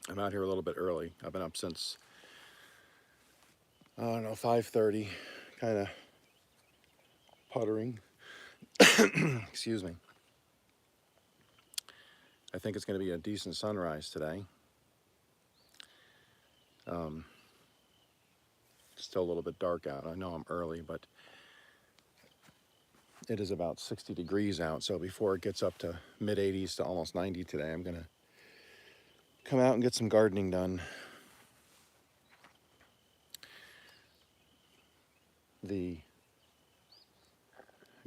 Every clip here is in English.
I'm out here a little bit early. I've been up since, I don't know, 5:30, kind of puttering. Excuse me. I think it's going to be a decent sunrise today. Um, Still a little bit dark out. I know I'm early, but it is about 60 degrees out. So before it gets up to mid 80s to almost 90 today, I'm going to come out and get some gardening done. The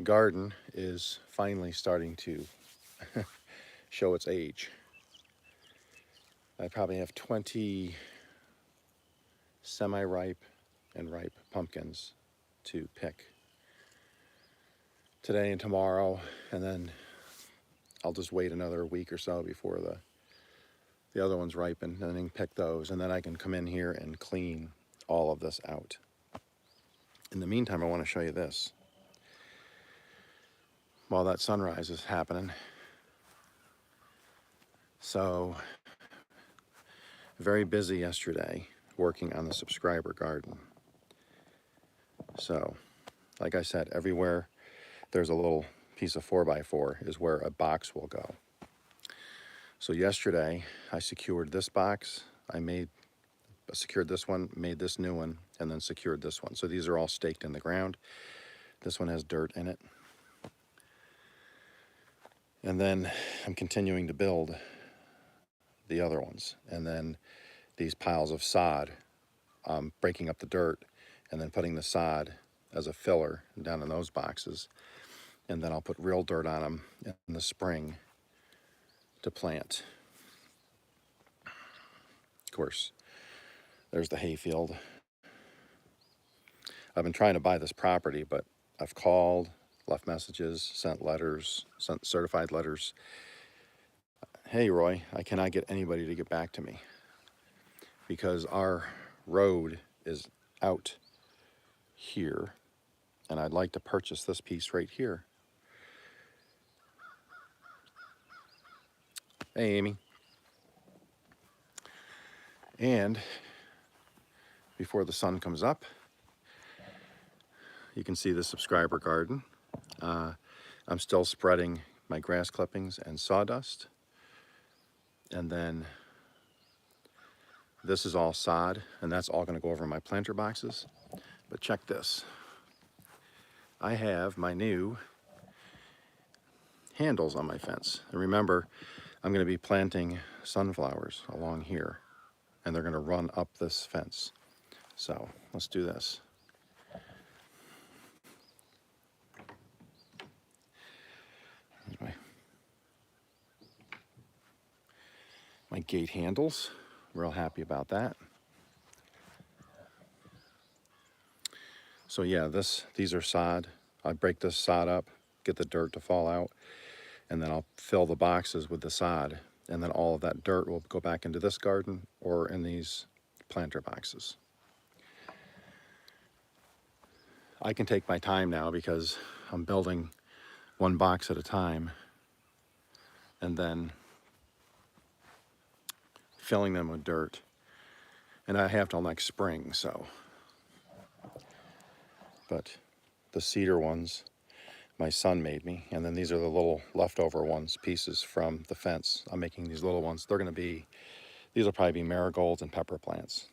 garden is finally starting to show its age. I probably have 20 semi-ripe and ripe pumpkins to pick today and tomorrow, and then I'll just wait another week or so before the other ones ripen, and then pick those, and then I can come in here and clean all of this out. In the meantime, I want to show you this. While that sunrise is happening, so very busy yesterday working on the subscriber garden. So, like I said, everywhere there's a little piece of 4x4 is where a box will go. So yesterday I secured this box. I secured this one, made this new one, and then secured this one. So these are all staked in the ground. This one has dirt in it. And then I'm continuing to build the other ones. And then these piles of sod, breaking up the dirt and then putting the sod as a filler down in those boxes. And then I'll put real dirt on them in the spring to plant. Of course, there's the hayfield. I've been trying to buy this property, but I've called, left messages, sent letters, sent certified letters. Hey, Roy, I cannot get anybody to get back to me because our road is out here, and I'd like to purchase this piece right here. Hey, Amy. And before the sun comes up, you can see the subscriber garden. I'm still spreading my grass clippings and sawdust. And then this is all sod, and that's all going to go over my planter boxes. But check this. I have my new handles on my fence. And remember, I'm going to be planting sunflowers along here, and they're going to run up this fence. So let's do this. Here's my gate handles. Real happy about that. So yeah, these are sod. I break this sod up, get the dirt to fall out, and then I'll fill the boxes with the sod, and then all of that dirt will go back into this garden or in these planter boxes. I can take my time now because I'm building one box at a time and then filling them with dirt. And I have till next spring, so. But the cedar ones, my son made me, and then these are the little leftover ones, pieces from the fence. I'm making these little ones. They're gonna be, these will probably be marigolds and pepper plants.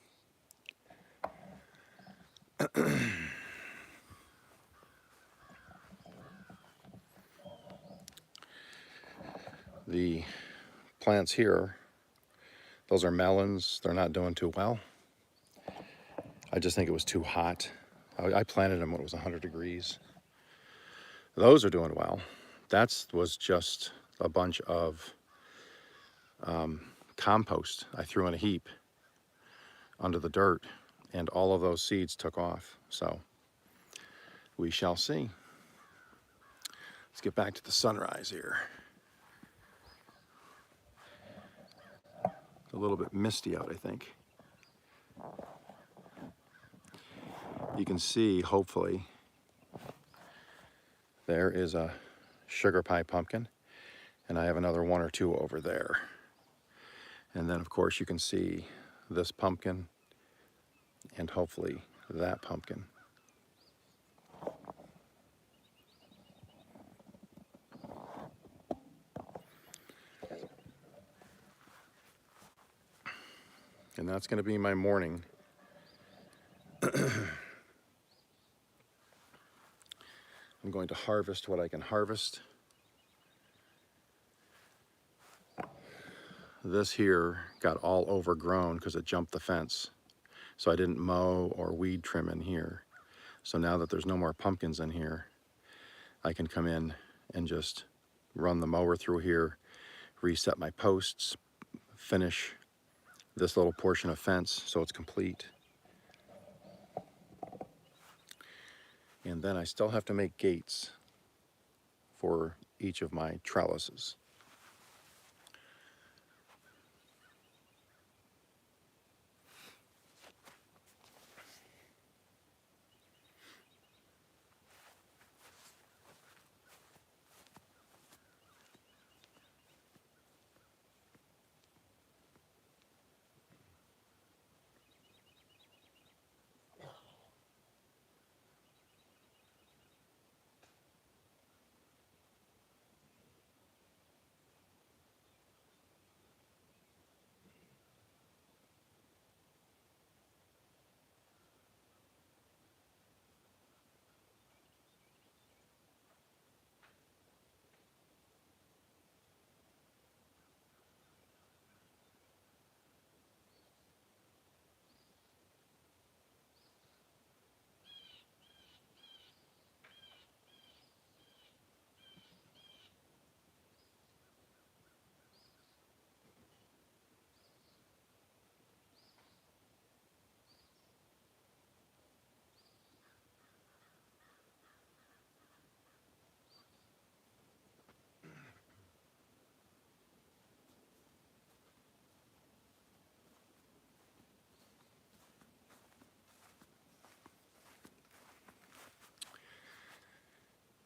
The plants here, those are melons. They're not doing too well. I just think it was too hot. I planted them when it was 100 degrees. Those are doing well. That was just a bunch of compost I threw in a heap under the dirt, and all of those seeds took off. So we shall see. Let's get back to the sunrise here. It's a little bit misty out, I think. You can see, hopefully, there is a sugar pie pumpkin, and I have another one or two over there. And then of course you can see this pumpkin and hopefully that pumpkin. And that's going to be my morning. I'm going to harvest what I can harvest. This here got all overgrown because it jumped the fence. So I didn't mow or weed trim in here. So now that there's no more pumpkins in here, I can come in and just run the mower through here, reset my posts, finish this little portion of fence so it's complete. And then I still have to make gates for each of my trellises.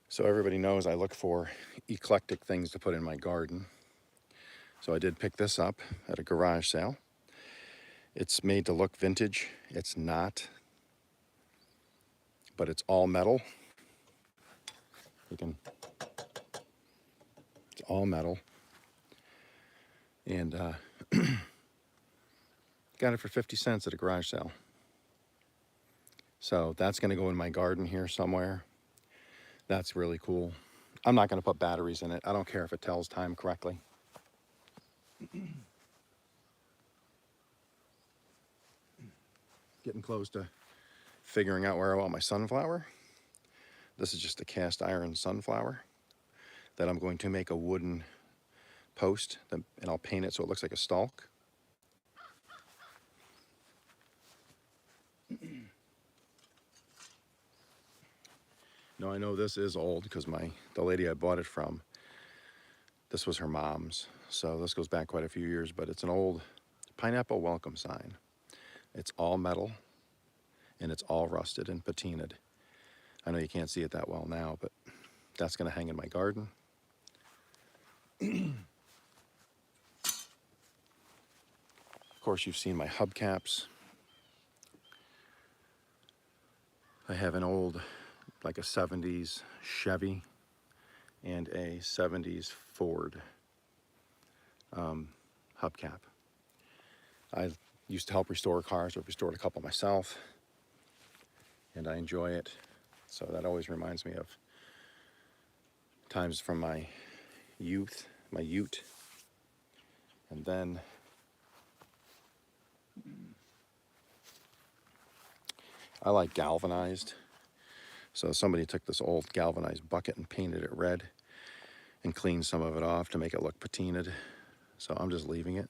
So everybody knows I look for eclectic things to put in my garden. So I did pick this up at a garage sale. It's made to look vintage. It's not, but it's all metal. It's all metal. And got it for 50 cents at a garage sale. So that's gonna go in my garden here somewhere. That's really cool. I'm not gonna put batteries in it. I don't care if it tells time correctly. Getting close to figuring out where I want my sunflower. This is just a cast iron sunflower that I'm going to make a wooden post, and I'll paint it so it looks like a stalk. Now I know this is old because the lady I bought it from, this was her mom's. So this goes back quite a few years, but it's an old pineapple welcome sign. It's all metal and it's all rusted and patinaed. I know you can't see it that well now, but that's gonna hang in my garden. Of course, you've seen my hubcaps. I have an old, like a 70s Chevy and a 70s Ford hubcap. I used to help restore cars. I've restored a couple myself, and I enjoy it. So that always reminds me of times from my youth, my ute. And then I like galvanized. So somebody took this old galvanized bucket and painted it red and cleaned some of it off to make it look patinaed. So I'm just leaving it.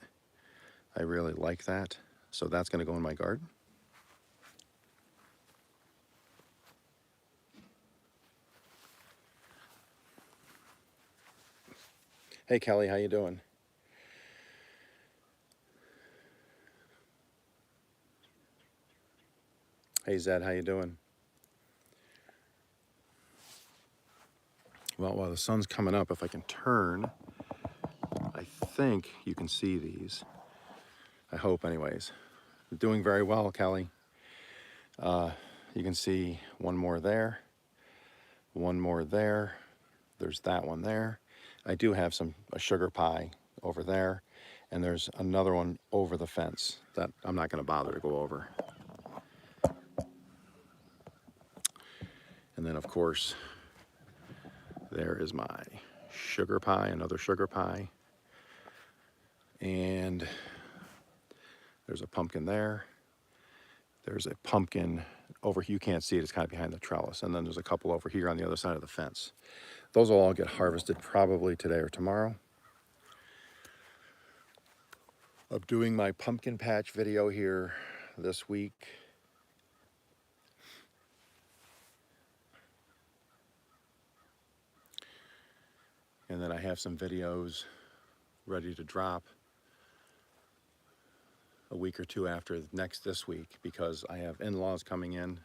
I really like that. So that's gonna go in my garden. Hey Kelly, how you doing? Hey Zed, how you doing? Well, while the sun's coming up, if I can turn, I think you can see these. I hope anyways. Doing very well, Kelly. You can see one more there, one more there. There's that one there. I do have a sugar pie over there, and there's another one over the fence that I'm not going to bother to go over. And then, of course, there is my sugar pie, another sugar pie. And there's a pumpkin there. There's a pumpkin over here. You can't see it, it's kind of behind the trellis. And then there's a couple over here on the other side of the fence. Those will all get harvested probably today or tomorrow. I'm doing my pumpkin patch video here this week. And then I have some videos ready to drop a week or two after this week, because I have in-laws coming in,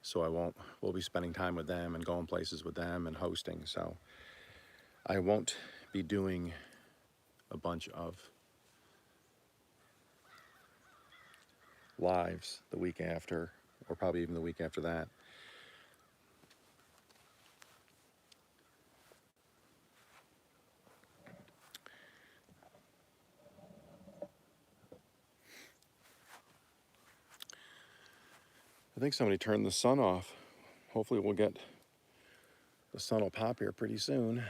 so we'll be spending time with them and going places with them and hosting. So I won't be doing a bunch of lives the week after, or probably even the week after that. I think somebody turned the sun off. Hopefully the sun will pop here pretty soon.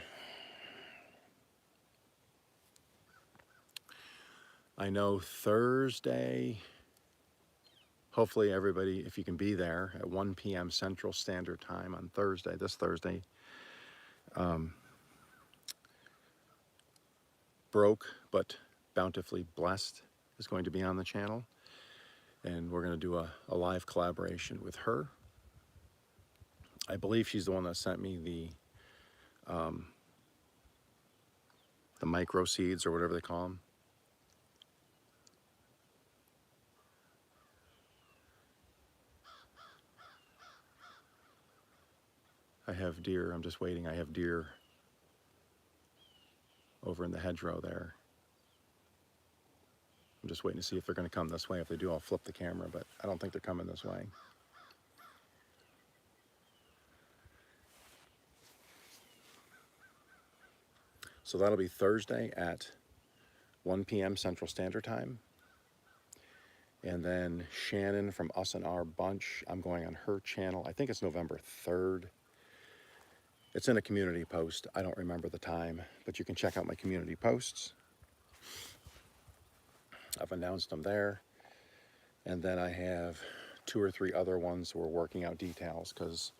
I know Thursday, hopefully everybody, if you can be there at 1 p.m. Central Standard Time on Thursday, this Thursday, Broke but Bountifully Blessed is going to be on the channel. And we're going to do a live collaboration with her. I believe she's the one that sent me the micro seeds, or whatever they call them. I have deer, I'm just waiting. I have deer over in the hedgerow there. I'm just waiting to see if they're going to come this way. If they do, I'll flip the camera, but I don't think they're coming this way. So that'll be Thursday at 1 p.m. Central Standard Time. And then Shannon from Us and Our Bunch, I'm going on her channel. I think it's November 3rd. It's in a community post. I don't remember the time, but you can check out my community posts. I've announced them there. And then I have 2 or 3 other ones we're working out details, because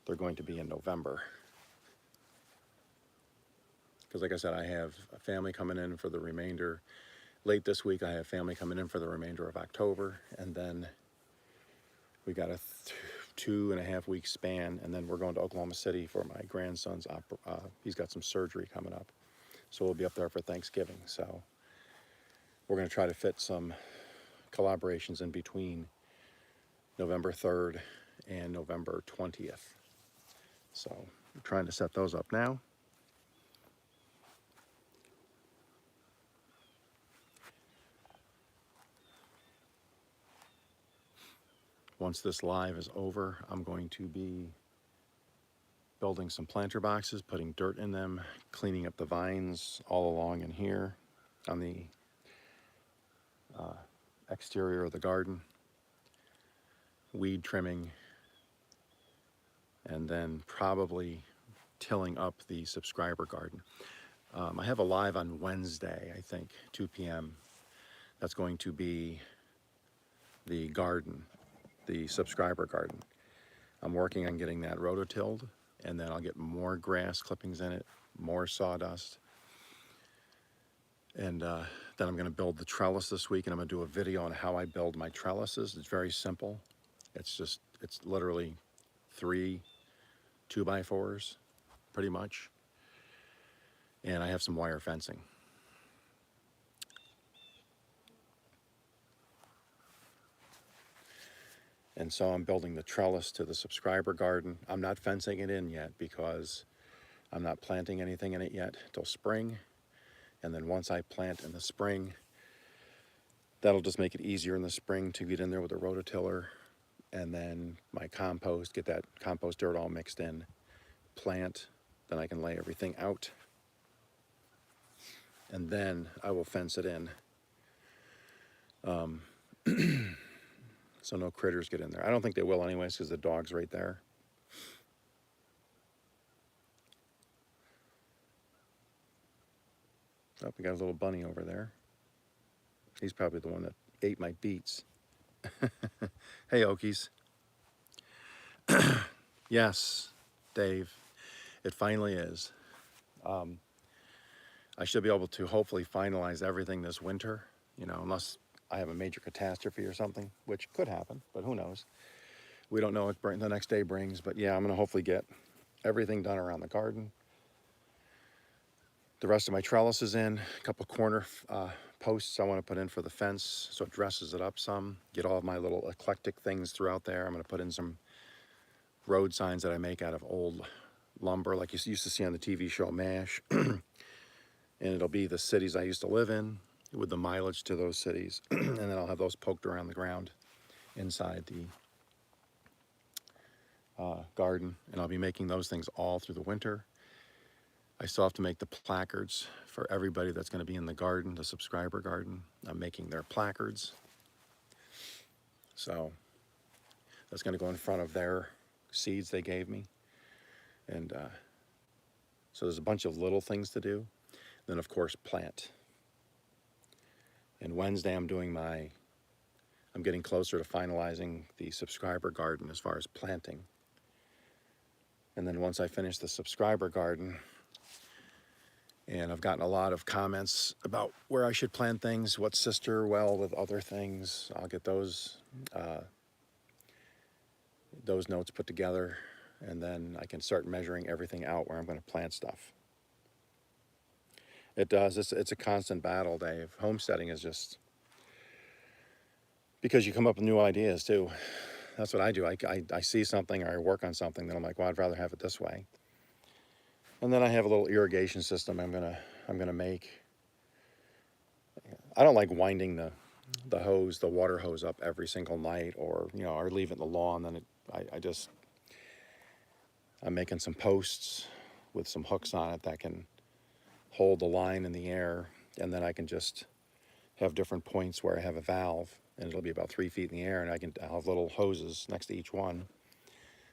they're going to be in November. Because like I said, I have a family coming in for the remainder. Late this week, I have family coming in for the remainder of October. And then we got a 2.5 week span. And then we're going to Oklahoma City for my grandson's, he's got some surgery coming up. So we'll be up there for Thanksgiving. So we're going to try to fit some collaborations in between November 3rd and November 20th. So I'm trying to set those up now. Once this live is over, I'm going to be building some planter boxes, putting dirt in them, cleaning up the vines all along in here on the exterior of the garden, weed trimming, and then probably tilling up the subscriber garden. I have a live on Wednesday, I think, 2 p.m. That's going to be the garden, the subscriber garden. I'm working on getting that rototilled, and then I'll get more grass clippings in it, more sawdust. And then I'm going to build the trellis this week, and I'm going to do a video on how I build my trellises. It's very simple. It's literally 3 2x4s, pretty much. And I have some wire fencing. And so I'm building the trellis to the subscriber garden. I'm not fencing it in yet because I'm not planting anything in it yet till spring. And then once I plant in the spring, That'll just make it easier in the spring to get in there with a rototiller, and then my compost, get that compost dirt all mixed in, plant, then I can lay everything out, and then I will fence it in, so no critters get in there. I don't think they will anyways, because the dog's right there. Oh, we got a little bunny over there. He's probably the one that ate my beets. Hey, Okies. Yes, Dave, it finally is. I should be able to hopefully finalize everything this winter, unless I have a major catastrophe or something, which could happen, but who knows? We don't know what the next day brings, but yeah, I'm going to hopefully get everything done around the garden. The rest of my trellis is in, a couple corner posts I want to put in for the fence so it dresses it up some. Get all of my little eclectic things throughout there. I'm going to put in some road signs that I make out of old lumber like you used to see on the TV show MASH. And it'll be the cities I used to live in with the mileage to those cities. And then I'll have those poked around the ground inside the garden. And I'll be making those things all through the winter. I still have to make the placards for everybody that's going to be in the garden, the subscriber garden. I'm making their placards. So that's going to go in front of their seeds they gave me. And so there's a bunch of little things to do. Then, of course, plant. And Wednesday, I'm getting closer to finalizing the subscriber garden as far as planting. And then once I finish the subscriber garden, and I've gotten a lot of comments about where I should plant things, what sister well with other things. I'll get those notes put together, and then I can start measuring everything out where I'm going to plant stuff. It does. It's a constant battle, Dave. Homesteading is just because you come up with new ideas too. That's what I do. I see something or I work on something, then I'm like, well, I'd rather have it this way. And then I have a little irrigation system I'm gonna make. I don't like winding the water hose up every single night, or leave it in the lawn. Then I'm making some posts with some hooks on it that can hold the line in the air, and then I can just have different points where I have a valve, and it'll be about 3 feet in the air, and I'll have little hoses next to each one,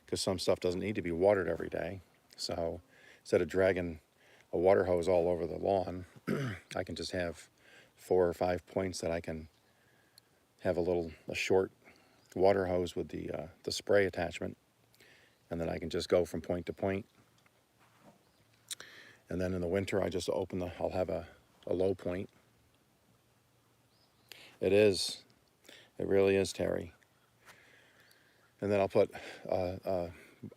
because some stuff doesn't need to be watered every day. So instead of dragging a water hose all over the lawn, I can just have 4 or 5 points that I can have a short water hose with the spray attachment, and then I can just go from point to point. And then in the winter, I'll have a low point. It really is, Terry. And then I'll put a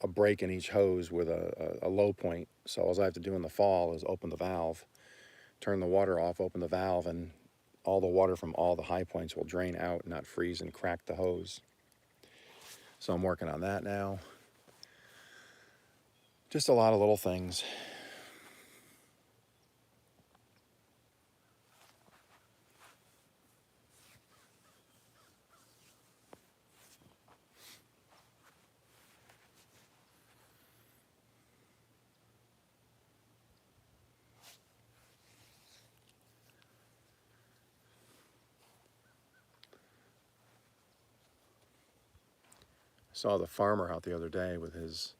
break in each hose with a low point. So all I have to do in the fall is open the valve, turn the water off, open the valve, and all the water from all the high points will drain out and not freeze and crack the hose. So I'm working on that now. Just a lot of little things. Saw the farmer out the other day with he's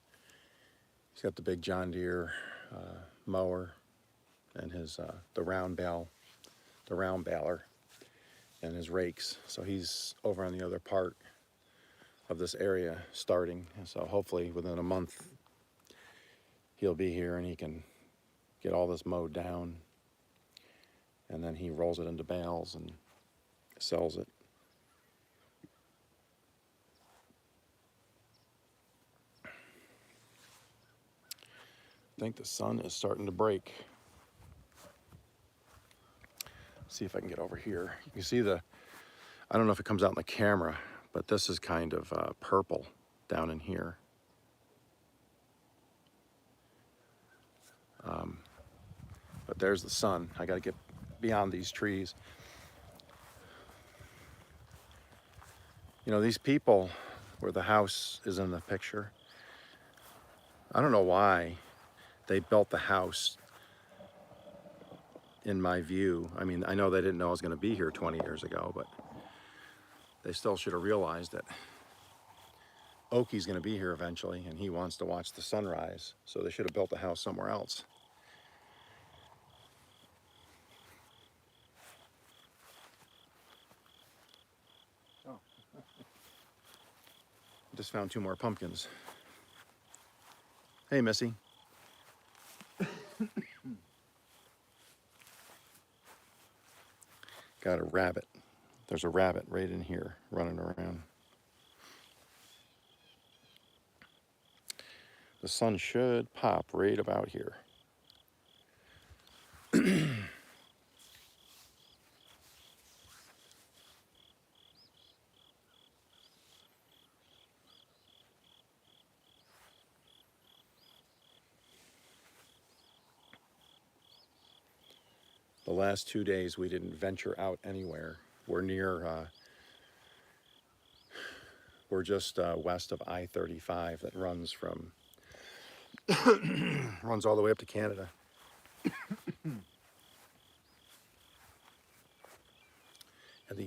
got the big John Deere mower and his the round baler, and his rakes. So he's over on the other part of this area starting. So hopefully within a month he'll be here and he can get all this mowed down, and then he rolls it into bales and sells it. I think the sun is starting to break. See if I can get over here. You can see I don't know if it comes out in the camera, but this is kind of purple down in here. But there's the sun. I got to get beyond these trees. You know, these people where the house is in the picture, I don't know why they built the house in my view. I mean, I know they didn't know I was going to be here 20 years ago, but they still should have realized that Okies going to be here eventually and he wants to watch the sunrise. So they should have built the house somewhere else. Oh. Just found 2 more pumpkins. Hey, Missy. Got a rabbit. There's a rabbit right in here running around. The sun should pop right about here. The last 2 days we didn't venture out anywhere. We're we're just west of I-35 that runs from, runs all the way up to Canada. And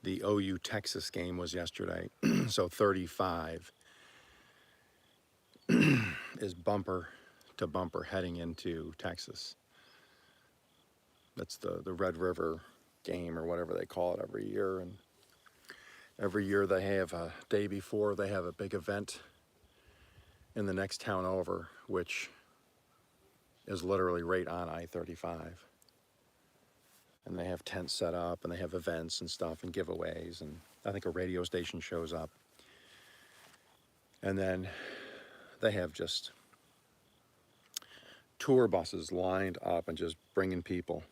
the OU Texas game was yesterday. So 35 is bumper to bumper heading into Texas. That's the Red River game or whatever they call it every year. And every year they have a day before, they have a big event in the next town over, which is literally right on I-35. And they have tents set up and they have events and stuff and giveaways. And I think a radio station shows up. And then they have just tour buses lined up and just bringing people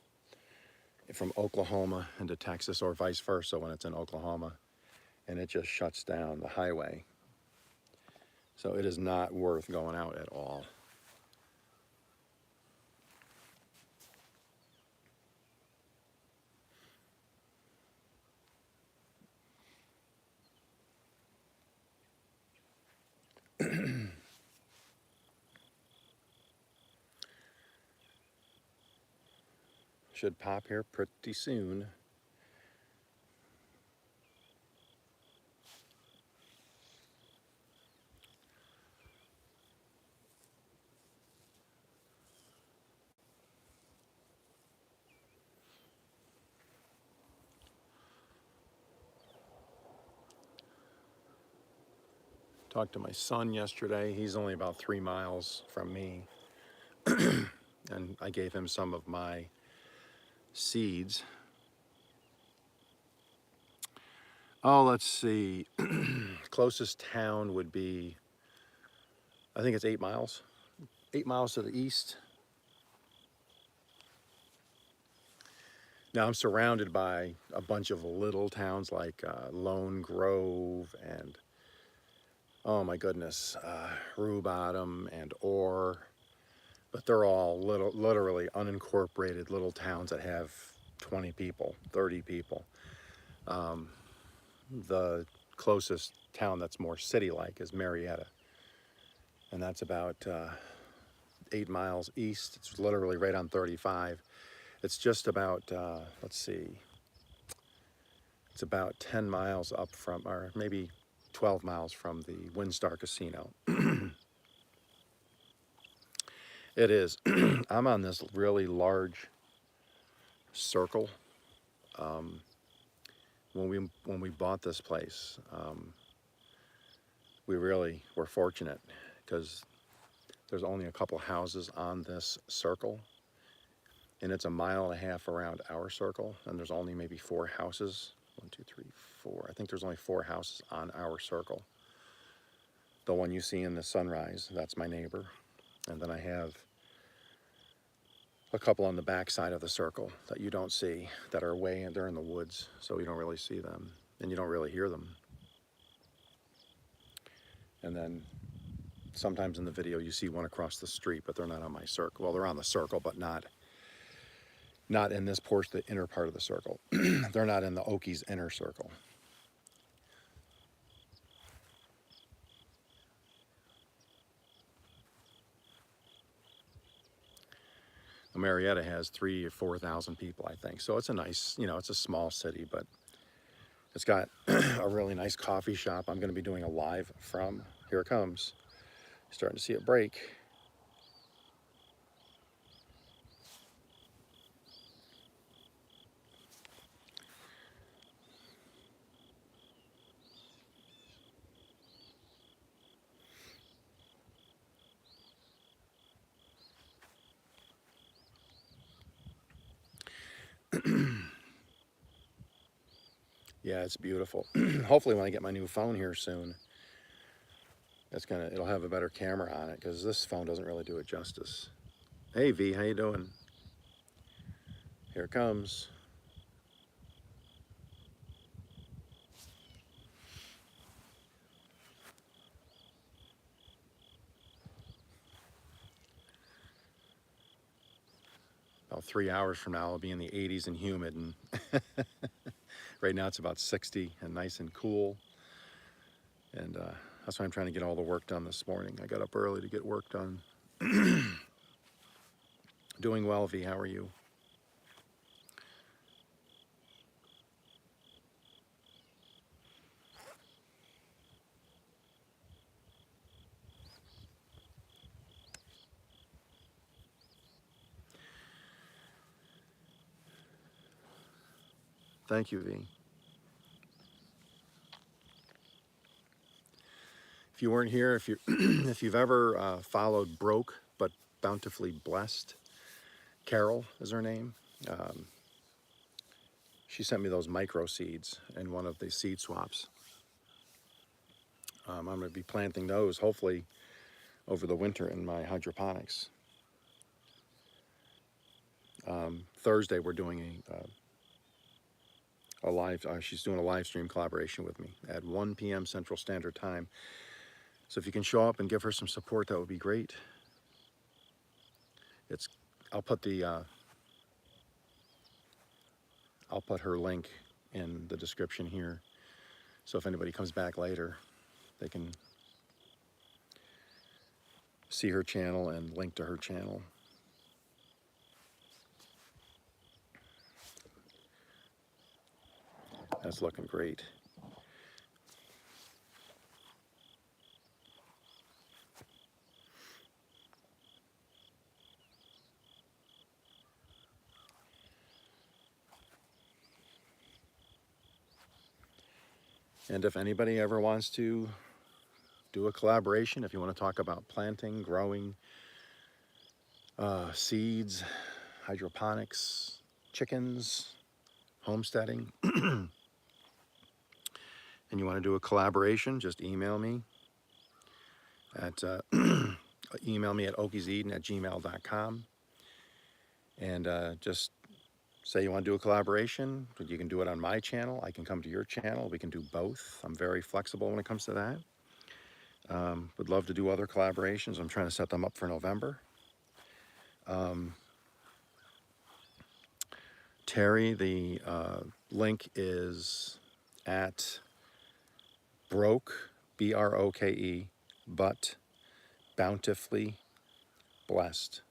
from Oklahoma into Texas or vice versa when it's in Oklahoma. And it just shuts down the highway. So it is not worth going out at all. Should pop here pretty soon. Talked to my son yesterday. He's only about 3 miles from me. And I gave him some of my seeds. Oh, let's see. Closest town would be, I think it's 8 miles. 8 miles to the east. Now I'm surrounded by a bunch of little towns like Lone Grove and, oh my goodness, Rue Bottom and Orr. But they're all literally unincorporated little towns that have 20 people, 30 people. The closest town that's more city-like is Marietta. And that's about 8 miles east. It's literally right on 35. It's just about, let's see, it's about 10 miles up from, or maybe 12 miles from the WinStar Casino. It is. I'm on this really large circle. When we bought this place, we really were fortunate because there's only a couple houses on this circle. and it's a mile and a half around our circle, and there's only maybe 4 houses. 1, 2, 3, 4. I think there's only 4 houses on our circle. The one you see in the sunrise, that's my neighbor. And then I have a couple on the back side of the circle that you don't see, that are way, they're in the woods, so you don't really see them, and you don't really hear them. And then sometimes in the video you see one across the street, but they're not on my circle. Well, they're on the circle, but not in this portion, the inner part of the circle. They're not in the Okies inner circle. Marietta has 3,000 or 4,000 people, I think. So it's a nice, it's a small city, but it's got a really nice coffee shop. I'm going to be doing a live from. Here it comes. Starting to see it break. Yeah, it's beautiful. Hopefully when I get my new phone here soon, it'll have a better camera on it, because this phone doesn't really do it justice. Hey V, how you doing? Here it comes. About 3 hours from now, I'll be in the 80s and humid, and right now it's about 60 and nice and cool. And that's why I'm trying to get all the work done this morning. I got up early to get work done. Doing well, V. How are you? Thank you, V. If you weren't here, if you've ever followed Broke but Bountifully Blessed, Carol is her name. She sent me those micro seeds in one of the seed swaps. I'm going to be planting those hopefully over the winter in my hydroponics. Thursday we're doing a live. She's doing a live stream collaboration with me at 1 p.m. Central Standard Time. So if you can show up and give her some support, that would be great. I'll put her link in the description here. So if anybody comes back later, they can see her channel and link to her channel. That's looking great. And if anybody ever wants to do a collaboration, if you want to talk about planting, growing, seeds, hydroponics, chickens, homesteading, and you want to do a collaboration, just email me at okieseden@gmail.com, and just say you want to do a collaboration. You can do it on my channel. I can come to your channel. We can do both. I'm very flexible when it comes to that. Would love to do other collaborations. I'm trying to set them up for November. Terry, the link is at Broke, B-R-O-K-E, but Bountifully Blessed.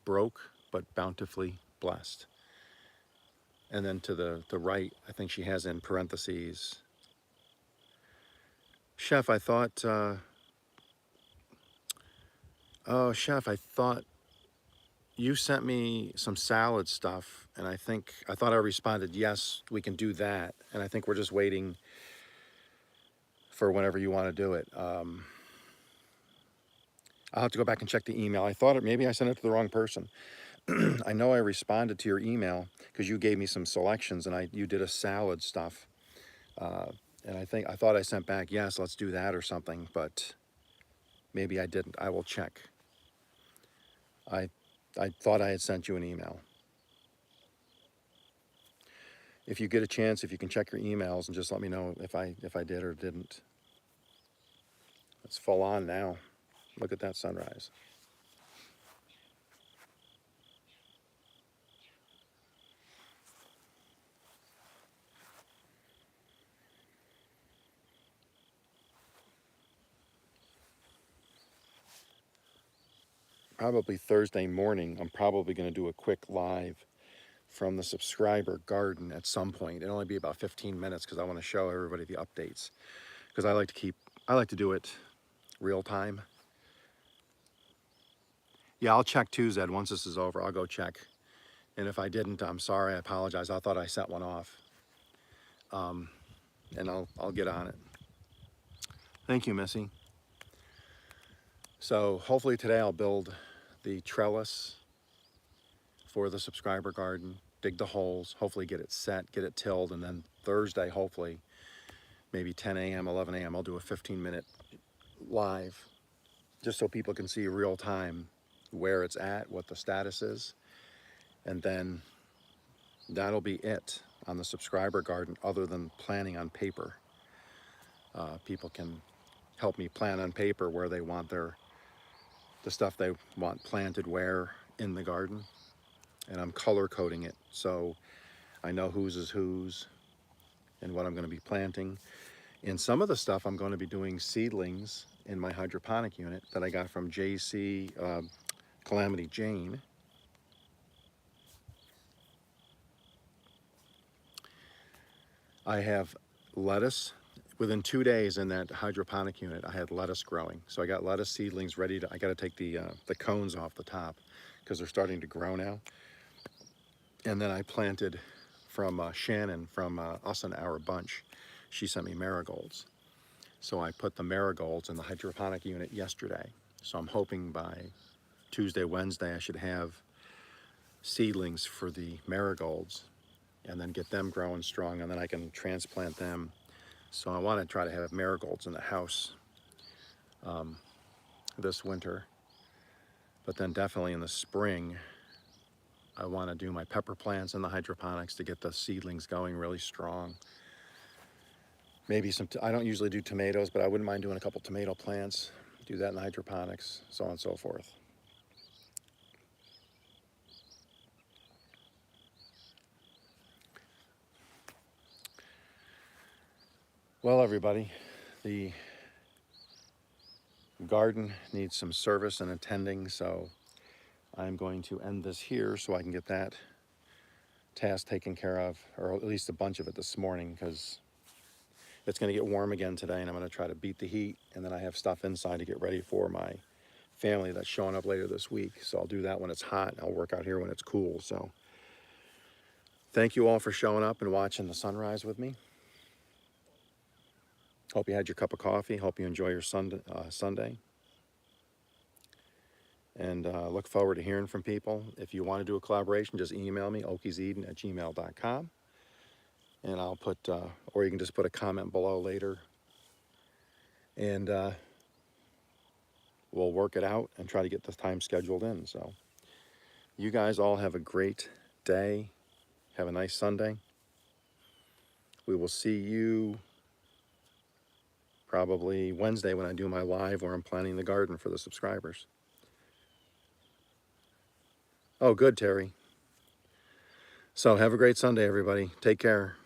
Broke, but Bountifully Blessed. And then to the right, I think she has in parentheses, Chef, I thought, oh, Chef, I thought you sent me some salad stuff, and I thought I responded, yes, we can do that. And I think we're just waiting for whenever you want to do it. I'll have to go back and check the email. I thought maybe I sent it to the wrong person. I know I responded to your email because you gave me some selections and you did a salad stuff. Uh, and I thought I sent back, yes, let's do that or something, but maybe I didn't. I will check. I, I thought I had sent you an email. If you get a chance, if you can check your emails and just let me know if I did or didn't. It's full on now. Look at that sunrise. Probably Thursday morning, I'm probably going to do a quick live from the subscriber garden at some point. It'll only be about 15 minutes because I want to show everybody the updates. Because I like to do it real time. Yeah, I'll check too, Zed. Once this is over, I'll go check. And if I didn't, I'm sorry. I apologize. I thought I sent one off. And I'll get on it. Thank you, Missy. So hopefully today I'll build the trellis for the subscriber garden, dig the holes, hopefully get it set, get it tilled, and then Thursday, hopefully, maybe 10 a.m., 11 a.m., I'll do a 15-minute live just so people can see real time where it's at, what the status is, and then that'll be it on the subscriber garden other than planning on paper. People can help me plan on paper where they want the stuff they want planted where in the garden, and I'm color coding it so I know whose is whose and what I'm going to be planting. In some of the stuff I'm going to be doing seedlings in my hydroponic unit that I got from JC Calamity Jane. I have lettuce. Within 2 days in that hydroponic unit, I had lettuce growing. So I got lettuce seedlings ready to, I got to take the cones off the top because they're starting to grow now. And then I planted from Shannon from Us and Our Bunch. She sent me marigolds. So I put the marigolds in the hydroponic unit yesterday. So I'm hoping by Tuesday, Wednesday, I should have seedlings for the marigolds and then get them growing strong, and then I can transplant them. So I want to try to have marigolds in the house this winter. But then definitely in the spring, I want to do my pepper plants in the hydroponics to get the seedlings going really strong. Maybe I don't usually do tomatoes, but I wouldn't mind doing a couple tomato plants, do that in the hydroponics, so on and so forth. Well, everybody, the garden needs some service and attending, so I'm going to end this here so I can get that task taken care of, or at least a bunch of it this morning, because it's going to get warm again today, and I'm going to try to beat the heat, and then I have stuff inside to get ready for my family that's showing up later this week. So I'll do that when it's hot, and I'll work out here when it's cool. So thank you all for showing up and watching the sunrise with me. Hope you had your cup of coffee. Hope you enjoy your Sunday. And look forward to hearing from people. If you want to do a collaboration, just email me, okieseden@gmail.com. And I'll put, or you can just put a comment below later. And we'll work it out and try to get the time scheduled in. So you guys all have a great day. Have a nice Sunday. We will see you probably Wednesday when I do my live where I'm planting the garden for the subscribers. Oh, good, Terry. So have a great Sunday, everybody. Take care.